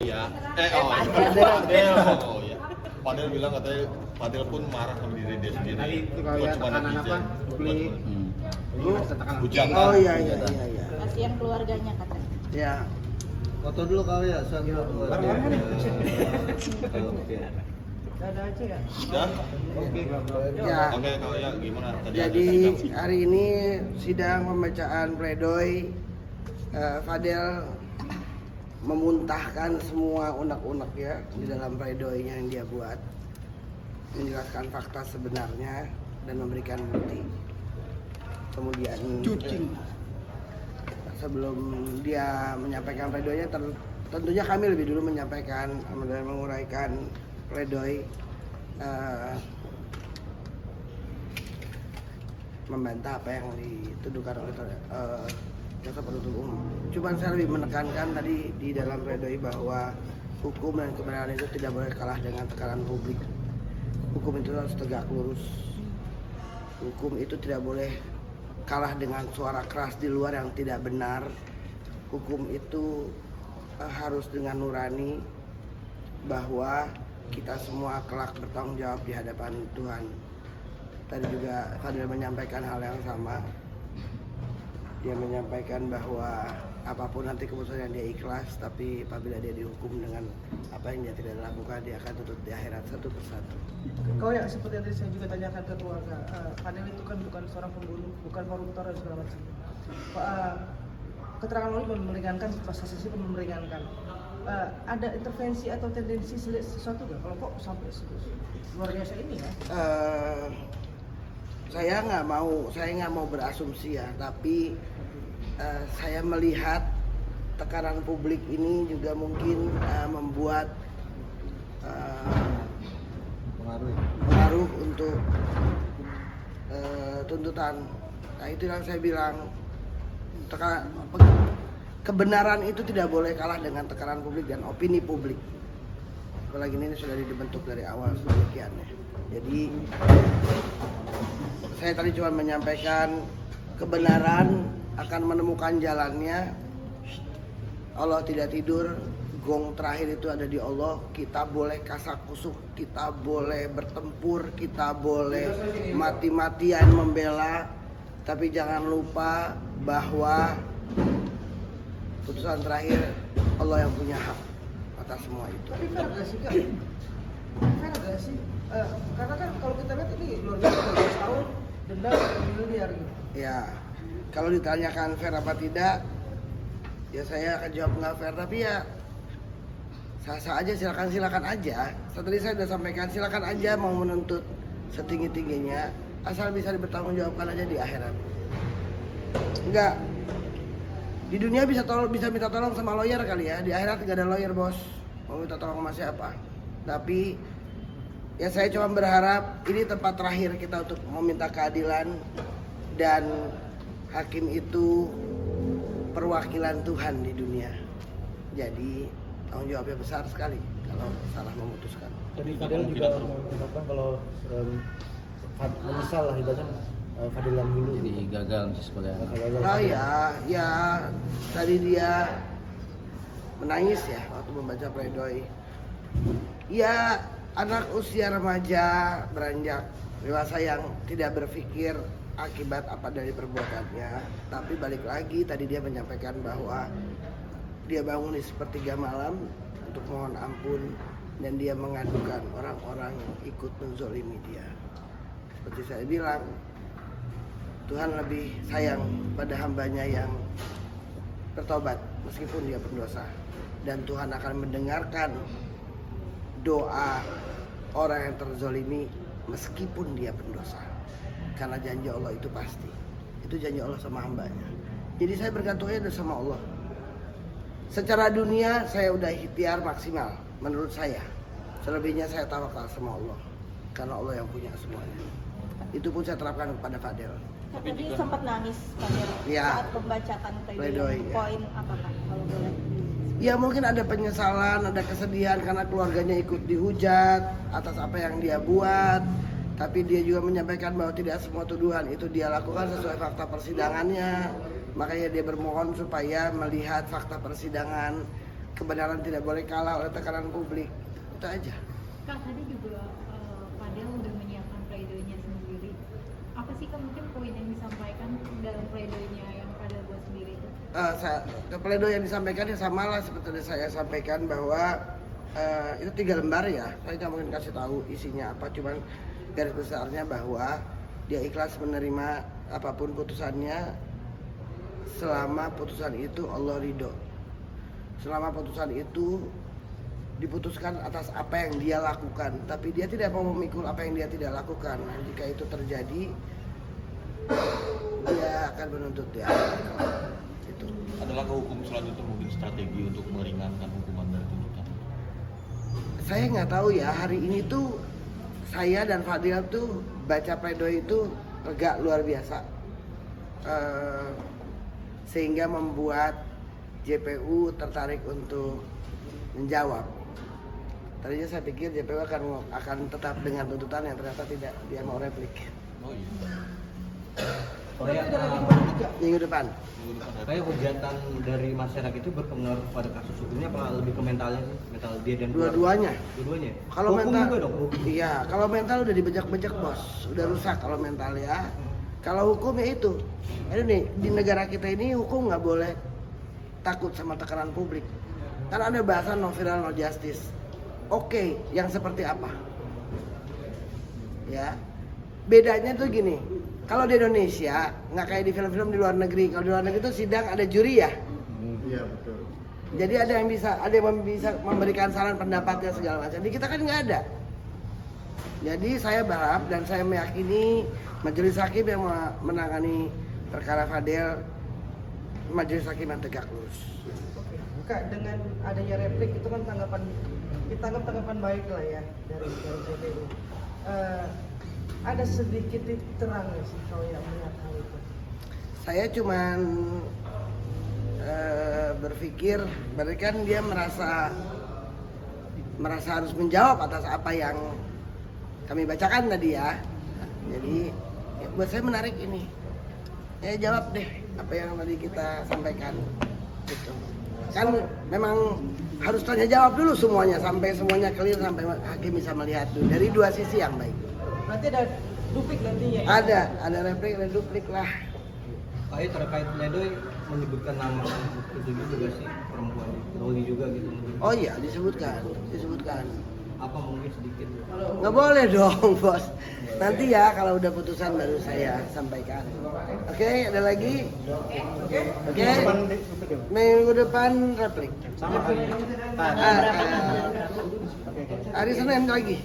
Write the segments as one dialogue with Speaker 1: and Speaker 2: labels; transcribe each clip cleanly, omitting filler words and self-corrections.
Speaker 1: Iya.
Speaker 2: Fadel.
Speaker 1: Oh iya. Fadel bilang katanya Fadel pun marah sama diri dia sendiri.
Speaker 3: Tadi itu kalau
Speaker 1: Bukan
Speaker 3: ya
Speaker 1: cuma
Speaker 3: tekanan
Speaker 1: netizen.
Speaker 3: apa? Publik. Lu tekanan.
Speaker 1: Hujan.
Speaker 4: Oh iya.
Speaker 2: Kasihan keluarganya katanya.
Speaker 4: Ya.
Speaker 5: Foto dulu kali ya, San.
Speaker 3: Bareng-bareng nih.
Speaker 5: Oke.
Speaker 3: Ada aja ya.
Speaker 1: Sudah?
Speaker 4: Ya.
Speaker 1: Oke, kalau ya gimana? Tadi
Speaker 4: Jadi
Speaker 1: ada sidang.
Speaker 4: hari ini sidang pembacaan pledoi. Fadel memuntahkan semua unek-unek ya di dalam pledoinya yang dia buat, menjelaskan fakta sebenarnya dan memberikan bukti. Kemudian sebelum dia menyampaikan pledoinya, tentunya kami lebih dulu menyampaikan dan menguraikan pledoi, membantah apa yang dituduhkan oleh jaksa penuntut umum. Cuman saya lebih menekankan tadi di dalam pledoi bahwa hukum dan kebenaran itu tidak boleh kalah dengan tekanan publik. Hukum itu harus tegak lurus. Hukum itu tidak boleh kalah dengan suara keras di luar yang tidak benar. Hukum itu harus dengan nurani bahwa kita semua kelak bertanggung jawab di hadapan Tuhan. Tadi juga Fadil menyampaikan hal yang sama. Dia menyampaikan bahwa apapun nanti keputusan yang dia ikhlas, tapi apabila dia dihukum dengan apa yang dia tidak lakukan, dia akan tuntut di akhirat satu persatu.
Speaker 3: Kau ya seperti yang tadi saya juga tanyakan ke keluarga, Fadel itu kan bukan seorang pembunuh, bukan koruptor dan segala macam. Keterangan Loli meringankan, pas saksi pun meringankan. Ada intervensi atau tendensi sesuatu nggak? Kalau kok sampai luar biasa ini ya?
Speaker 4: Saya nggak mau berasumsi ya, tapi saya melihat tekanan publik ini juga mungkin membuat pengaruh untuk tuntutan. Nah itu yang saya bilang, kebenaran itu tidak boleh kalah dengan tekanan publik dan opini publik. Apalagi ini sudah dibentuk dari awal sedemikian ya. Jadi saya tadi cuma menyampaikan kebenaran akan menemukan jalannya. Allah tidak tidur, gong terakhir itu ada di Allah. Kita boleh kasak kusuk, kita boleh bertempur, kita boleh mati-matian membela, tapi jangan lupa bahwa putusan terakhir Allah yang punya hak atas semua itu.
Speaker 3: Tapi fair nggak sih Kak? Fair nggak sih? Karena kan kalau kita lihat ini luar biasa 12 tahun denda miliar gitu.
Speaker 4: Ya, kalau ditanyakan fair apa tidak, ya saya akan jawab nggak fair, tapi ya sah-sah aja, silakan aja. Tadi saya sudah sampaikan, silakan aja mau menuntut setinggi-tingginya, asal bisa dipertanggungjawabkan aja di akhirat. Enggak, di dunia bisa minta tolong sama lawyer kali ya, di akhirat nggak ada lawyer bos, mau minta tolong sama siapa. Tapi ya saya cuma berharap ini tempat terakhir kita untuk meminta keadilan, dan hakim itu perwakilan Tuhan di dunia. Jadi tanggung jawabnya besar sekali kalau salah memutuskan.
Speaker 6: Tadi Fadel juga mengungkapkan kalau menyesal lah ibaratnya Fadil yang dulu
Speaker 5: Jadi gagal sebagai anak.
Speaker 4: Oh ya tadi dia menangis ya waktu membaca pledoi. Ya anak usia remaja beranjak dewasa yang tidak berpikir akibat apa dari perbuatannya. Tapi balik lagi tadi dia menyampaikan bahwa dia bangun di sepertiga malam untuk mohon ampun, dan dia mengadukan orang-orang yang ikut menzolimi dia. Seperti saya bilang, Tuhan lebih sayang pada hambanya yang bertobat meskipun dia berdosa, dan Tuhan akan mendengarkan doa orang yang terzolimi meskipun dia berdosa, karena janji Allah itu pasti. Itu janji Allah sama hambanya. Jadi saya bergantungnya sama Allah. Secara dunia saya udah ikhtiar maksimal menurut saya. Selebihnya saya tawakal sama Allah, karena Allah yang punya semuanya. Itu pun saya terapkan kepada Fadel.
Speaker 2: Tadi sempat nangis Fadel
Speaker 4: Ya.
Speaker 2: saat membacakan
Speaker 4: Pledoi, ya.
Speaker 2: poin apa Kak kalau boleh?
Speaker 4: Ya mungkin ada penyesalan, ada kesedihan karena keluarganya ikut dihujat atas apa yang dia buat. Tapi dia juga menyampaikan bahwa tidak semua tuduhan itu dia lakukan sesuai fakta persidangannya. Makanya dia bermohon supaya melihat fakta persidangan kebenaran tidak boleh kalah oleh tekanan publik. Itu aja.
Speaker 7: Kak, tadi juga Fadel udah menyiapkan pleidoynya sendiri. Apa sih Kak mungkin poin yang disampaikan dalam pleidoynya yang Fadel buat sendiri itu?
Speaker 4: Pleidoy yang disampaikan ya sama lah seperti saya sampaikan bahwa itu 3 lembar ya. Saya nggak mungkin kasih tahu isinya apa, cuman garis besarnya bahwa dia ikhlas menerima apapun putusannya selama putusan itu Allah ridho. Selama putusan itu diputuskan atas apa yang dia lakukan, tapi dia tidak mau memikul apa yang dia tidak lakukan. Nah, jika itu terjadi, dia akan menuntut dia. Itu.
Speaker 1: Ada langkah hukum selanjutnya mungkin strategi untuk meringankan hukuman dari tuntutan?
Speaker 4: Saya nggak tahu ya, hari ini tuh saya dan Fadil tuh baca pledoi itu lega luar biasa. Sehingga membuat JPU tertarik untuk menjawab. Tadinya saya pikir JPU akan tetap dengan tuntutan yang ternyata tidak, dia mau replik.
Speaker 1: Oh iya.
Speaker 4: Minggu depan.
Speaker 5: Kayak hujatan dari masyarakat itu berpengaruh pada kasus hukumnya apa lebih ke mentalnya sih? Mental dia dan
Speaker 4: Dua-duanya.
Speaker 5: Dua-duanya.
Speaker 4: Kalau
Speaker 5: Hukum
Speaker 4: mental,
Speaker 5: juga dong.
Speaker 4: iya. Kalau mental udah dibejak-bejak bos, udah rusak kalau mental ya. Kalau hukum ya itu. Ini nih di negara kita ini hukum nggak boleh takut sama tekanan publik. Kan ada bahasa no viral no justice. Oke, yang seperti apa? Ya, bedanya tuh gini. Kalau di Indonesia nggak kayak di film-film di luar negeri. Kalau di luar negeri itu sidang ada juri ya.
Speaker 1: Iya betul.
Speaker 4: Jadi ada yang bisa memberikan saran pendapatnya segala macam. Di kita kan nggak ada. Jadi saya berharap dan saya meyakini majelis hakim yang menangani perkara Fadel, majelis hakim yang tegak lurus.
Speaker 3: Kak, dengan adanya replik itu kan tanggapan baik lah ya dari JPU. Ada sedikit titik terang nggak sih kalau yang melihat hal itu?
Speaker 4: Saya cuman berpikir, berarti kan dia merasa harus menjawab atas apa yang kami bacakan tadi ya. Jadi ya, buat saya menarik ini. Ya jawab deh apa yang tadi kita sampaikan. Gitu. Kan memang harus tanya jawab dulu semuanya sampai semuanya clear, sampai hakim bisa melihat dulu dari dua sisi yang baik.
Speaker 3: Berarti ada duplik nantinya ya?
Speaker 4: Ada replik, ada duplik lah.
Speaker 5: Kayak terkait pledoi menyebutkan nama itu juga sih perempuan Doli juga gitu.
Speaker 4: Oh iya disebutkan.
Speaker 5: Apa mungkin sedikit?
Speaker 4: Nggak boleh dong bos. Nanti ya kalau udah putusan baru saya sampaikan. Oke, ada lagi? Oke. Minggu depan replik. Hari Senin lagi.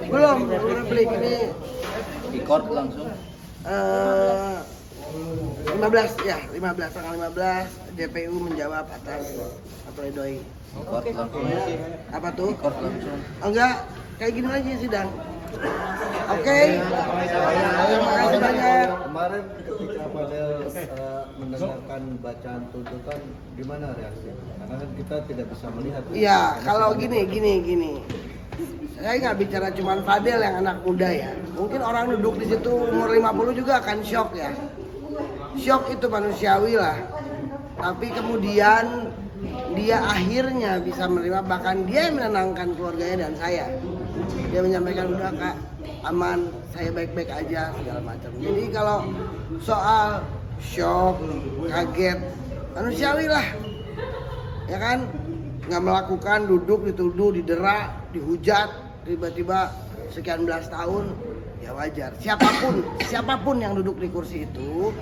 Speaker 4: Belum replik ini.
Speaker 5: Di court langsung.
Speaker 4: 15 ya, 15 tanggal 15 JPU menjawab atas pledoi. Apa tuh? Enggak, kayak gini lagi sidang. Oke. Terima kasih banyak.
Speaker 5: Kemarin ketika Fadel mendengarkan bacaan tuntutan, gimana reaksi? Karena kan kita tidak bisa melihat.
Speaker 4: Iya, kalau gini. Saya nggak bicara cuma Fadel yang anak muda ya. Mungkin orang duduk di situ umur 50 juga akan shock ya. Shock itu manusiawi lah. Tapi kemudian dia akhirnya bisa menerima, bahkan dia yang menenangkan keluarganya dan saya. Dia menyampaikan udah kak, aman, saya baik-baik aja segala macam. Jadi kalau soal shock, kaget, manusiawi lah, ya kan? Nggak melakukan, duduk, dituduh, didera, dihujat, tiba-tiba sekian belas tahun, ya wajar. Siapapun yang duduk di kursi itu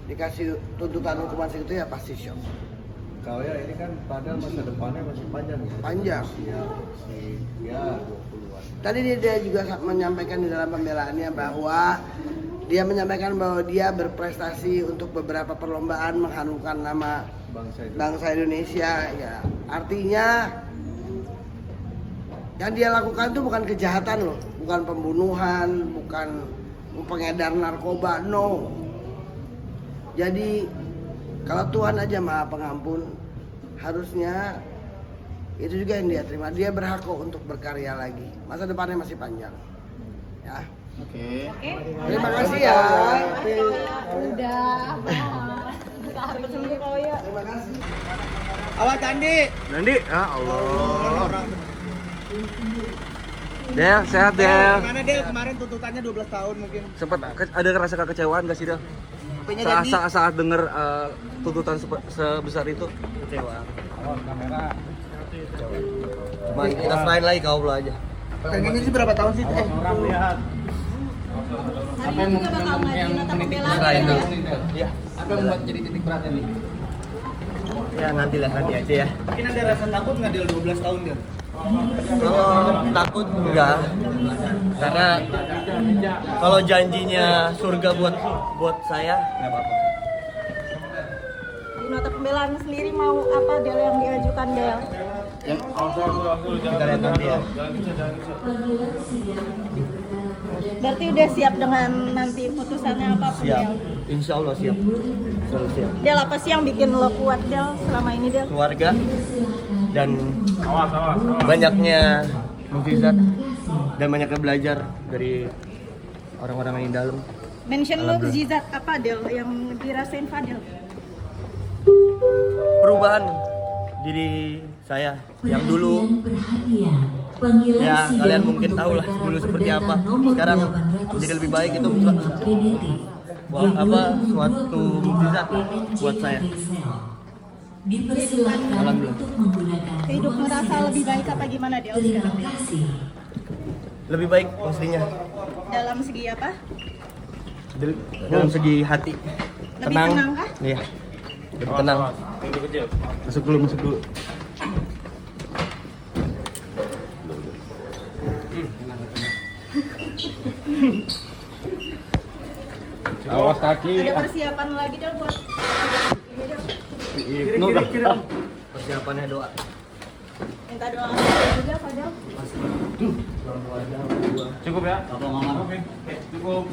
Speaker 4: dikasih tuntutan hukuman segitu ya pasti shock.
Speaker 5: Kalau ya ini kan padahal masa depannya masih panjang ya.
Speaker 4: Panjang.
Speaker 5: Ya 20-an.
Speaker 4: Tadi dia juga menyampaikan di dalam pembelaannya bahwa dia menyampaikan bahwa dia berprestasi untuk beberapa perlombaan mengharumkan nama bangsa Indonesia. Ya, artinya yang dia lakukan itu bukan kejahatan loh, bukan pembunuhan, bukan pengedar narkoba, no. Jadi kalau Tuhan aja Maha Pengampun, harusnya itu juga yang dia terima. Dia berhak kok untuk berkarya lagi. Masa depannya masih panjang. Ya.
Speaker 1: Oke.
Speaker 4: Terima kasih ya.
Speaker 7: Udah.
Speaker 2: Sampai sembuh kau ya.
Speaker 4: Terima kasih.
Speaker 5: Awal Candi.
Speaker 8: Nandi, ya Allah. Del, sehat Del.
Speaker 5: Gimana Del? Kemarin tuntutannya 12 tahun mungkin.
Speaker 8: Sempat ada rasa kekecewaan gak sih Del?
Speaker 5: HP-nya ganti.
Speaker 8: Saat denger tuntutan sebesar itu.
Speaker 5: Kecewa. Cuma kita selain lagi kau belum aja. Pengennya sih berapa tahun sih? Orang lihat.
Speaker 2: Hari ini juga bakal ngajuin nota pembelaan
Speaker 5: Selain
Speaker 2: ya.
Speaker 5: dulu. Iya. Apa yang membuat jadi titik berat ini? Ya nanti aja ya. Mungkin ada rasa takut nggak Del 12 tahun Del? Kalau takut enggak, karena kalau janjinya surga buat saya nggak apa-apa.
Speaker 2: Di nota pembelaan sendiri mau apa Del yang diajukan Del?
Speaker 5: Kita lihat nanti ya.
Speaker 2: Berarti udah siap dengan nanti putusannya apapun
Speaker 5: Siap,
Speaker 2: Del?
Speaker 5: insya Allah siap. Selalu siap.
Speaker 2: Del, apa sih yang bikin lo kuat Del selama ini Del?
Speaker 5: Keluarga dan banyaknya mukjizat dan banyaknya belajar dari orang-orang yang di dalam.
Speaker 2: Mention mukjizat apa Del yang dirasain Fadel?
Speaker 5: Perubahan diri saya yang dulu ya kalian mungkin tahu lah dulu seperti apa, sekarang menjadi lebih baik. Itu suatu mukjizat buat saya. Alhamdulillah.
Speaker 2: Hidup merasa lebih baik apa gimana Del sekarang Del?
Speaker 5: Lebih baik pastinya
Speaker 2: Dalam segi apa?
Speaker 5: dalam segi hati.
Speaker 2: Lebih tenang kah?
Speaker 5: Iya, lebih tenang. Masuk dulu.
Speaker 8: Awas kaki.
Speaker 2: Ada persiapan lagi Del buat ini Del?
Speaker 5: Persiapannya doa.
Speaker 2: Minta doa juga Fadel.
Speaker 8: Cukup ya? Oke. Cukup.